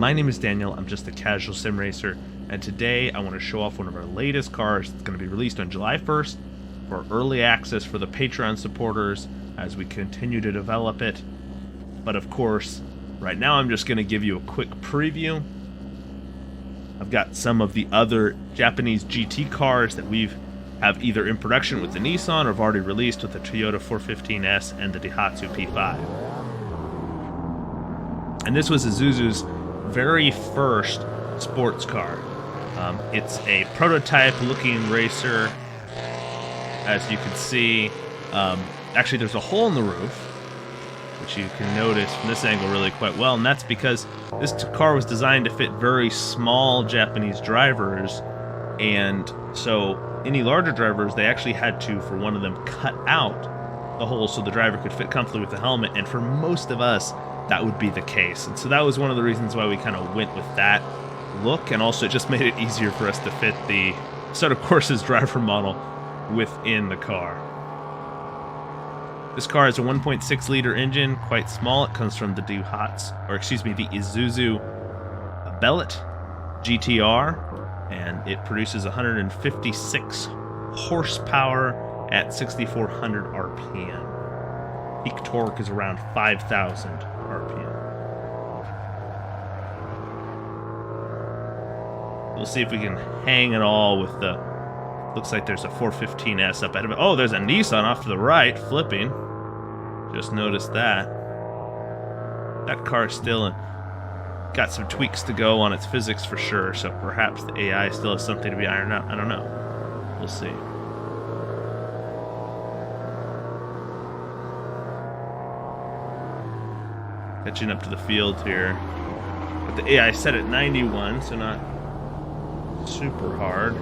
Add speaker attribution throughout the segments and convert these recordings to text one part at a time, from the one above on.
Speaker 1: My name is Daniel, I'm just a casual sim racer, and today I want to show off one of our latest cars that's going to be released on July 1st for early access for the Patreon supporters as we continue to develop it. But of course, right now I'm just going to give you a quick preview. I've got some of the other Japanese GT cars that we have either in production with the Nissan or have already released with the Toyota 415S and the Daihatsu P5. And this was Isuzu's very first sports car. It's a prototype looking racer, as you can see. Actually, there's a hole in the roof, which you can notice from this angle really quite well, and that's because this car was designed to fit very small Japanese drivers, and so any larger drivers, they actually had to, for one of them, cut out the hole so the driver could fit comfortably with the helmet, and for most of us, that would be the case. And so that was one of the reasons why we kind of went with that look, and also it just made it easier for us to fit the Assetto Corsa's driver model within the car. This car has a 1.6 liter engine, quite small. It comes from the the Isuzu Bellet GTR, and it produces 156 horsepower at 6,400 RPM. Peak torque is around 5,000 RPM. We'll see if we can hang it all with the... Looks like there's a 415S up ahead of it. Oh, there's a Nissan off to the right, flipping. Just noticed that. That car is still got some tweaks to go on its physics for sure, so perhaps the AI still has something to be ironed out. I don't know. We'll see. Catching up to the field here. But the AI set at 91, so not super hard.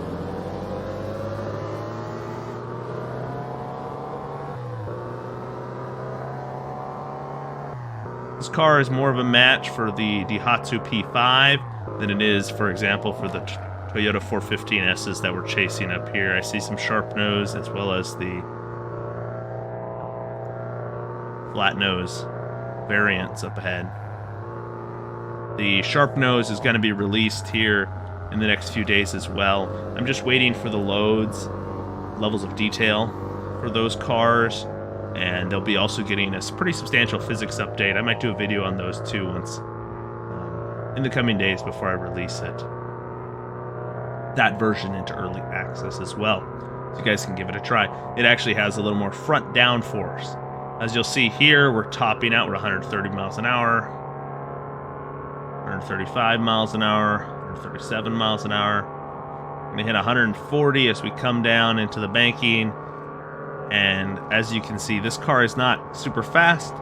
Speaker 1: This car is more of a match for the Daihatsu P5 than it is, for example, for the Toyota 415Ss that we're chasing up here. I see some sharp nose as well as the flat nose variants up ahead. The sharp nose is going to be released here in the next few days as well. I'm just waiting for the levels of detail for those cars, and they'll be also getting a pretty substantial physics update. I might do a video on those too once in the coming days before I release it. That version into early access as well, so you guys can give it a try. It actually has a little more front downforce. As you'll see here, we're topping out. We're 130 miles an hour, 135 miles an hour, 137 miles an hour. We're going to hit 140 as we come down into the banking. And as you can see, this car is not super fast.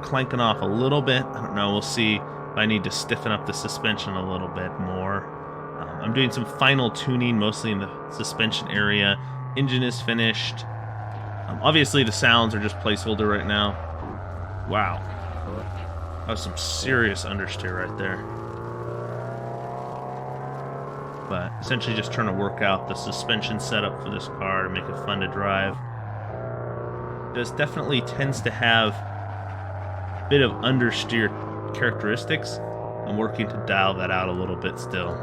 Speaker 1: Clanking off a little bit. I don't know. We'll see if I need to stiffen up the suspension a little bit more. I'm doing some final tuning, mostly in the suspension area. Engine is finished. Obviously, the sounds are just placeholder right now. Wow. That was some serious understeer right there. But essentially just trying to work out the suspension setup for this car to make it fun to drive. This definitely tends to have a bit of understeer characteristics. I'm working to dial that out a little bit still.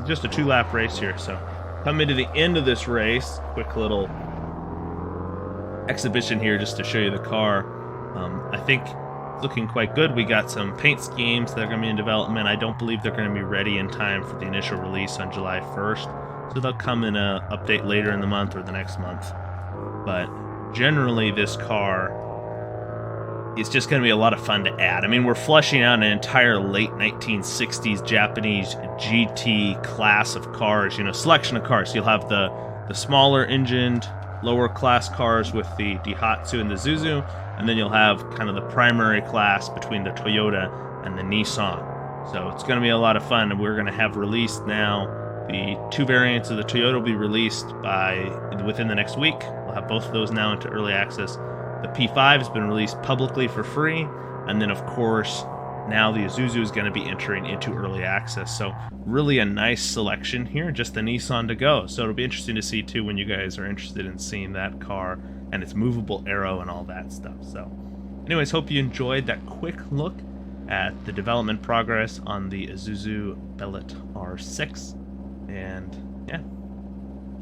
Speaker 1: Just a 2-lap race here, so coming to the end of this race, quick little exhibition here just to show you the car. I think it's looking quite good. We got some paint schemes that are going to be in development. I don't believe they're going to be ready in time for the initial release on July 1st, so they'll come in an update later in the month or the next month. But generally, this car is just going to be a lot of fun to add. I mean, we're fleshing out an entire late 1960s Japanese GT class of cars, selection of cars. So you'll have the smaller engined, lower class cars with the Daihatsu and the Isuzu, and then you'll have kind of the primary class between the Toyota and the Nissan. So it's going to be a lot of fun, and we're going to have released now The 2 variants of the Toyota will be released within the next week. We'll have both of those now into early access. The P5 has been released publicly for free, and then of course now the Isuzu is going to be entering into early access. So really a nice selection here, just the Nissan to go. So it'll be interesting to see too when you guys are interested in seeing that car and its movable aero and all that stuff. So anyways, hope you enjoyed that quick look at the development progress on the Isuzu Bellet R6. And yeah,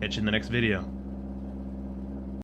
Speaker 1: catch you in the next video.